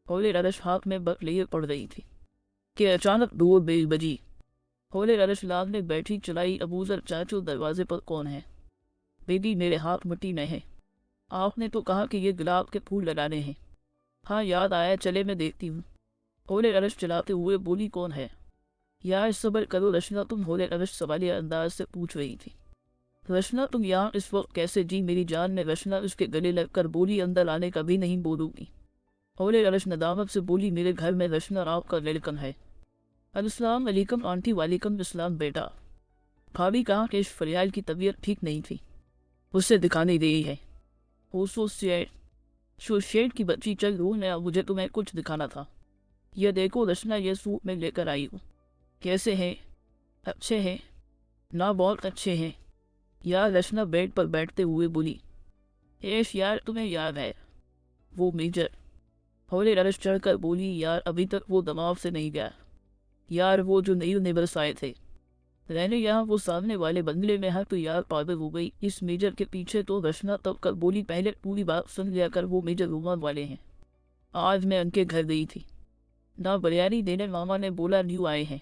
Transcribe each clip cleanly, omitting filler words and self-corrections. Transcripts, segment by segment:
होले ररश हाथ में बक लिए पड़ रही थी कि अचानक दो बेल बजी। होले ररश लाद में बैठी चलाई, अबूजर चाचू दरवाजे पर कौन है? बेबी मेरे हाथ मिट्टी में है। आपने तो कहा कि ये गुलाब के फूल लगाने हैं। हाँ याद आया, चले मैं देखती हूँ। होले ररश चलाते हुए बोली, कौन है? यार सब्र करो रचना, तुम होले ररश सवालिया अंदाज से पूछ रही थी। रचना तुम यहाँ इस वक्त कैसे जी मेरी जान ने रचना उसके गले लगकर बोली, अंदर आने का भी नहीं बोलूंगी। होले ररश नदामत से बोली, मेरे घर में रचना आपका लड़कन है। अस्सलाम वालेकुम आंटी। वालेकुम इस्लाम बेटा। भाभी कहाँ कि इस फरियाल की तबीयत ठीक नहीं थी, उससे दिखाने रही है। ओसो शेड की बच्ची, चल रो नया, मुझे तुम्हें कुछ दिखाना था। यह देखो रचना, ये सूट मैं लेकर आई हूँ। कैसे हैं? अच्छे हैं ना? बहुत अच्छे हैं यार। रचना बेड पर बैठते हुए बोली, एश यार तुम्हें याद है वो मेजर? होले ररश चढ़कर बोली, यार अभी तक वो दिमाग से नहीं गया। यार वो जो नई नेबर्स आए थे रहने यहाँ, वो सामने वाले बंगले में है। तो यार पागल हो गई इस मेजर के पीछे। तो रचना तब कर बोली, पहले पूरी बात सुन लिया कर, वो मेजर रूमान वाले हैं। आज मैं उनके घर गई थी ना, बिरयानी देने। मामा ने बोला न्यू आए हैं,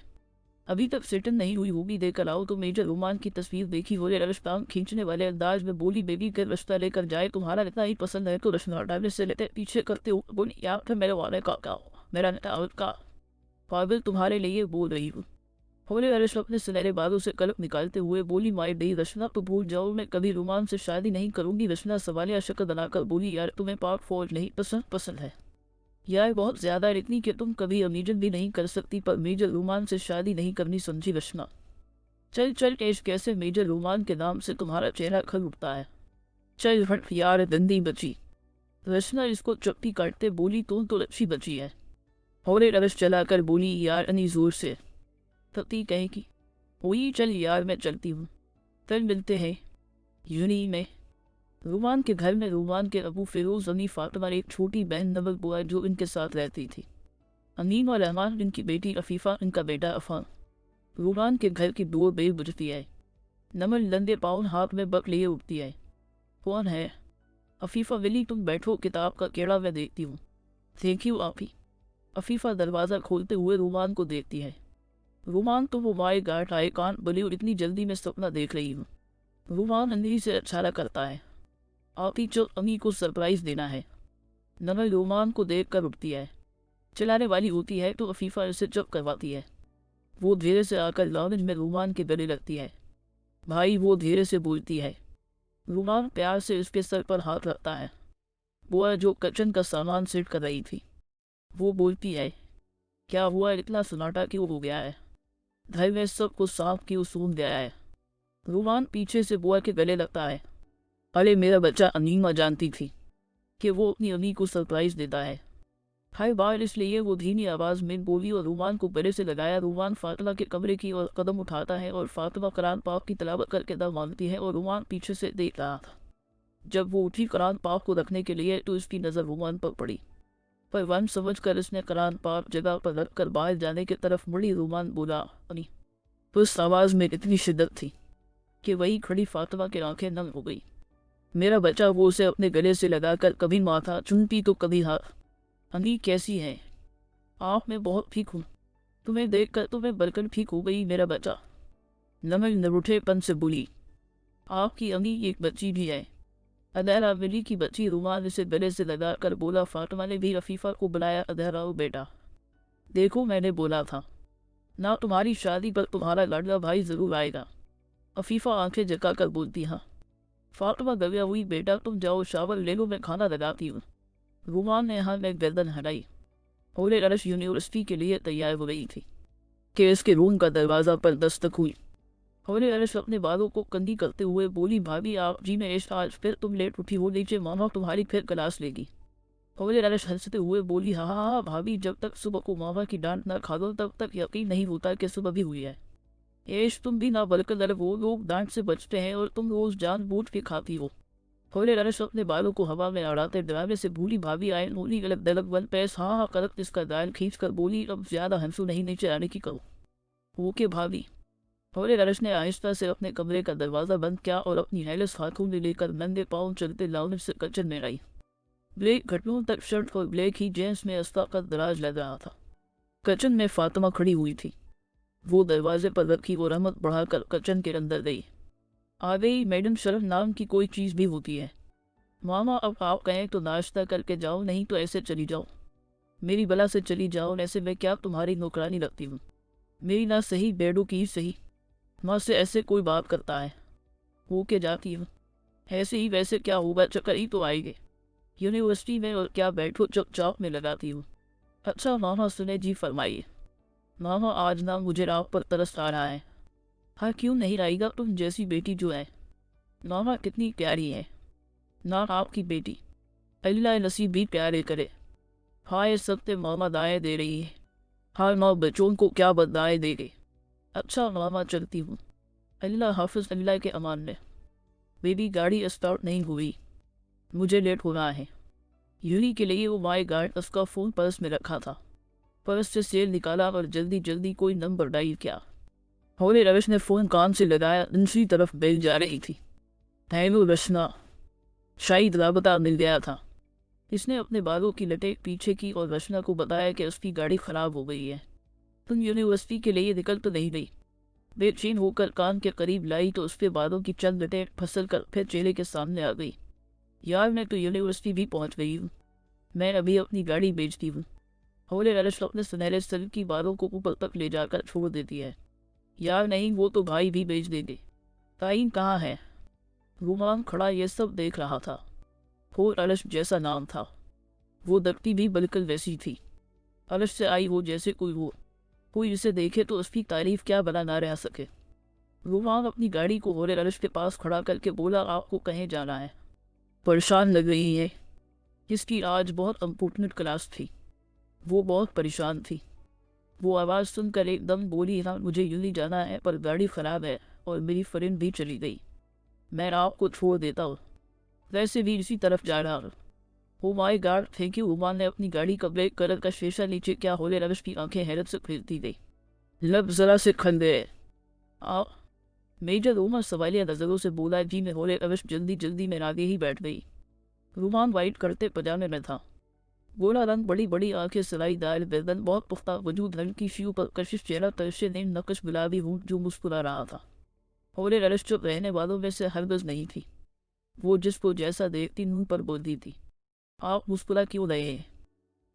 अभी तक सेटल नहीं हुई होगी, देकर आओ। तो मेजर रोमान की तस्वीर देखी। होले ररश टांग खींचने वाले अंदाज में बोली, बेबी कर रास्ता लेकर जाए, तुम्हारा इतना ही पसंद है तो रचना हटाने से लेते पीछे करते हो बोली, यार फिर मेरे वाले का मेरा नेता का पागल तुम्हारे लिए बोल रही हूँ। होले ररश अपने सुनहरे बालों से कलप निकालते हुए बोली, माई डी रचना तो भूल जाओ, मैं कभी रोमान से शादी नहीं करूंगी। रचना सवालिया शक्ल बनाकर बोली, यार तुम्हें पाक फौज नहीं पसंद है यार, बहुत ज्यादा इतनी कि तुम कभी अमीजन भी नहीं कर सकती, पर मेजर रोमान से शादी नहीं करनी, समझी रचना? चल चल केश, कैसे मेजर रोमान के नाम से तुम्हारा चेहरा खल उठता है? चल हट यार दंदी बची। रचना इसको चप्पी काटते बोली, तुम तो अच्छी बची है। होले ररश चलाकर बोली, यार अनी जोर से तती कहेगी। वही चल यार मैं चलती हूँ, फिर मिलते हैं यूनी में। रूमान के घर में रूमान के अबू फिरोज, अमी, फातिमा, एक छोटी बहन नमक बुआ जो इनके साथ रहती थी। अमीन और रहमान इनकी बेटी अफीफ़ा, इनका बेटा अफान। रूमान के घर की दो बेल बुझती है। नमल लंदे पाउन हाथ में बक लिए उठती है। कौन है? अफीफ़ा, विली तुम बैठो, किताब का केड़ा मैं देखती हूँ। थैंक यू आपी। अफीफ़ा दरवाज़ा खोलते हुए रूमान को देखती है। रूमान तो वो माए गाट आए कान बली और इतनी जल्दी मैं सपना देख रही हूँ। रूमान अंधेरी से इशारा करता है, आपी चल अमी को सरप्राइज़ देना है। नमल रूमान को देख कर उठती है, चिल्लाने वाली होती है तो अफीफ़ा इसे चुप करवाती है। वो धीरे से आकर लाउंज में रूमान के गले लगती है। भाई, वो धीरे से बोलती है। रूमान प्यार से उसके सर पर हाथ रखता है। बुआ जो किचन का सामान सेट कर रही थी, वो बोलती है, क्या हुआ, इतना सन्नाटा क्यों हो गया है? घर में सब कुछ साफ क्यों सून गया है? रूमान पीछे से बुआ के गले लगता है। अरे मेरा बच्चा, अनीमा जानती थी कि वो अपनी अम्मी को सरप्राइज देता है। हर बार इसलिए वो धीमी आवाज़ में बोली और रूमान को गले से लगाया। रूमान फातिमा के कमरे की ओर कदम उठाता है और फातिमा कुरान पाक की तिलावत करके दम मांगती है और रूमान पीछे से देख रहा था। जब वो उठी कुरान पाक को रखने के लिए तो उसकी नज़र रूमान पर पड़ी, पर वन समझ कर उसने कुरान पाक जगह पर रख कर बाहर जाने की तरफ मुड़ी। रूमान बोला, अनी। तो उस आवाज़ में इतनी शिद्दत थी कि वही खड़ी फातिमा की आंखें नम हो गई। मेरा बच्चा, वो उसे अपने गले से लगाकर कभी माथा चुनती तो कभी हाथ। अनी कैसी है आप? मैं बहुत ठीक हूँ, तुम्हें देखकर तो मैं बरकन ठीक हो गई मेरा बच्चा। नमल नरूठेपन से बोली, आपकी अम्मी एक बच्ची भी है। अदहरा मिली की बच्ची। रूमान इसे गले से लगाकर बोला। फातिमा ने भी अफीफ़ा को बुलाया। अदहरा बेटा, देखो मैंने बोला था ना, तुम्हारी शादी पर तुम्हारा लाडला भाई ज़रूर आएगा। अफीफ़ा आंखें जगाकर बोलती, हाँ। फातिमा गविया हुई, बेटा तुम जाओ शावर ले लो, मैं खाना लगाती हूँ। रूमान ने यहाँ में गर्दन हटाई। होले ररश यूनिवर्सिटी के लिए तैयार हो गई थी कि इसके रूम का दरवाज़ा पर दस्तक हुई। होले ररश अपने बालों को कंदी करते हुए बोली, भाभी आप जी ने आज फिर तुम लेट उठी हो, नीचे मामा तुम्हारी फिर क्लास लेगी। होले ररश हंसते हुए बोली, हाँ हाँ हाँ भाभी, जब तक सुबह को मामा की डांट ना खा दो तब तक यकीन नहीं होता कि सुबह भी हुई है। एश तुम भी ना बल्कि वो लोग डांट से बचते हैं और तुम रोज जानबूझ के खाती हो। होले ररश अपने बालों को हवा में अड़ाते डरावे से भूली, भाभी आए नूली गलत दलक वन पैस, हाँ हाँ करत इसका दाल खींच कर बोली, अब ज्यादा हंसू नहीं, नीचे आने की करो। ओके भाभी। होले ररश ने आहिस्ता से अपने कमरे का दरवाज़ा बंद किया और अपनी हेलस हाथों में लेकर नंगे पाँव चलते लाउंज से किचन में आई। ब्लैक घटनों तक शर्ट और ब्लैक ही जींस में अस्ताकत दराज लग रहा था। किचन में फातिमा खड़ी हुई थी। वो दरवाजे पर रखी वो रहमत बढ़ाकर किचन के अंदर गई। आ गई मैडम, शर्म नाम की कोई चीज़ भी होती है। मामा अब आप कहें तो नाश्ता करके जाओ, नहीं तो ऐसे चली जाओ। मेरी बला से चली जाओ, ऐसे मैं क्या तुम्हारी नौकरानी लगती हूँ? मेरी ना सही बेडू की सही माँ से ऐसे कोई बात करता है? हो के जाती हूँ। ऐसे ही वैसे क्या होगा, चक्कर ही तो आएंगे यूनिवर्सिटी में, और क्या बैठो चुपचाप में लगाती हूँ। अच्छा मामा सुने जी, फरमाइए। मामा आज ना मुझे रात पर तरस आ रहा है। हाँ क्यों नहीं आएगा, तुम जैसी बेटी जो है। मामा कितनी प्यारी है ना आपकी बेटी, अल्लाह नसीब भी प्यारे करे। हाय सत्य मामा दाएँ दे रही है। हाँ माँ बच्चों को क्या बदाएँ देगी। अच्छा मामा चलती हूँ। अल्लाह हाफिज, अल्लाह के अमान में। बेबी गाड़ी स्टार्ट नहीं हुई, मुझे लेट हो रहा है। यूनी के लिए वो माई गार्ड उसका फ़ोन पर्स में रखा था। पर्स से सेल निकाला और जल्दी जल्दी कोई नंबर डायल किया। होले रविश ने फ़ोन कान से लगाया, दूसरी तरफ बेल जा रही थी। थैलो रचना, शायद राबता मिल गया था। इसने अपने बालों की लटें पीछे की और रचना को बताया कि उसकी गाड़ी ख़राब हो गई है। तुम यूनिवर्सिटी के लिए निकल तो नहीं गई? बेचैन होकर कान के करीब लाई तो उसके बालों की चंद लटें फंसल कर फिर चेहरे के सामने आ गई। यार मैं तो यूनिवर्सिटी भी पहुंच गई हूँ। मैं अभी अपनी गाड़ी बेचती हूँ। होले रविश अपने सुनहरे सर की बालों को ऊपर तक ले जाकर छोड़ देती है। यार नहीं, वो तो भाई भी बेच देंगे। ताइन कहाँ है? रूमान खड़ा ये सब देख रहा था। होर अलश जैसा नाम था। वो दबती भी बिल्कुल वैसी थी। अलश से आई हो जैसे कोई हो। कोई इसे देखे तो उसकी तारीफ क्या बना ना रह सके। रूमान अपनी गाड़ी को होरे अलश के पास खड़ा करके बोला, आपको कहीं जाना है? परेशान लग रही है। इसकी आज बहुत इम्पोर्टेंट क्लास थी। वो बहुत परेशान थी। वो आवाज़ सुनकर एकदम बोली, हाँ मुझे यूँ जाना है पर गाड़ी ख़राब है और मेरी फ्रेंड भी चली गई। मैं आपको छोड़ देता हूँ, वैसे भी इसी तरफ जा रहा हूँ। Oh my God thank you. उमान ने अपनी गाड़ी का ब्रेक कलर का शीशा नीचे क्या। होले रविश की आंखें हैरत से खुलती गई। लब जरा से खंदे। आ मेजर उमर सवालिया नजरों से बोला, जी मैं। होले रविश जल्दी जल्दी में आगे ही बैठ गई। रुमान वाइट करते पजामे में था। गोरा रंग, बड़ी बड़ी आंखें, सिलाईदार गर्दन, बहुत पुख्ता वजूद, हल्की शी पर कशिश चेहरा, तरसे ने नकश गुलाबी हूँ जो मुस्कुरा रहा था। होले रविश चुप रहने वालों में से हरगज नहीं थी। वो जिसको जैसा देखती मुंह पर बोलती थी। आप मुस्कुरा क्यों रहे हैं?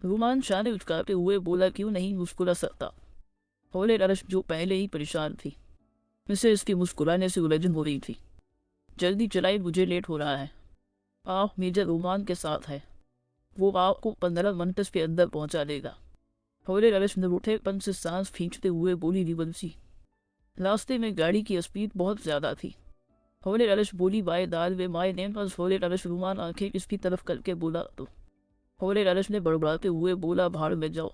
रुमान शाने उचकाते हुए बोला, क्यों नहीं मुस्कुरा सकता? होले रविश जो पहले ही परेशान थी, इसे इसके मुस्कुराने से उलझन हो रही थी। जल्दी चलाई, मुझे लेट हो रहा है। आप मेजर रुमान के साथ है, वो आपको 15 मिनट के अंदर पहुंचा देगा। होले रविश ने रूठेपन से सांस खींचते हुए बोली, रिबंसी। रास्ते में गाड़ी की स्पीड बहुत ज़्यादा थी। होले रविश बोली, by the way my name पर। होले रविश रुमान आंखें इसकी तरफ करके बोला, तो होले रविश ने बड़बड़ाते हुए बोला, भाड़ में जाओ।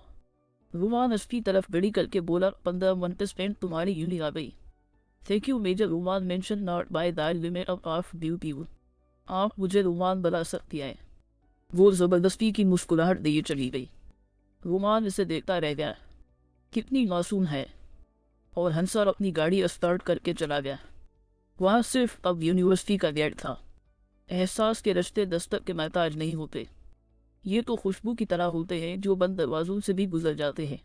रुमान इसकी तरफ बड़ी करके बोला, 15 मिनट स्पेंड तुम्हारी यूनी आ गई। Thank you major Rumaan mention not by दाल लिमिट ऑफ ड्यूटी। आप मुझे रुमान बना सकती हैं। वो ज़बरदस्ती की मुस्कुराहट दिए चली गई। रुमान इसे देखता रह गया। कितनी मासूम है। और हंसर अपनी गाड़ी स्टार्ट करके चला गया। वहाँ सिर्फ अब यूनिवर्सिटी का गेट था। एहसास के रिश्ते दस्तक के महताज नहीं होते। ये तो खुशबू की तरह होते हैं जो बंद दरवाजों से भी गुजर जाते हैं।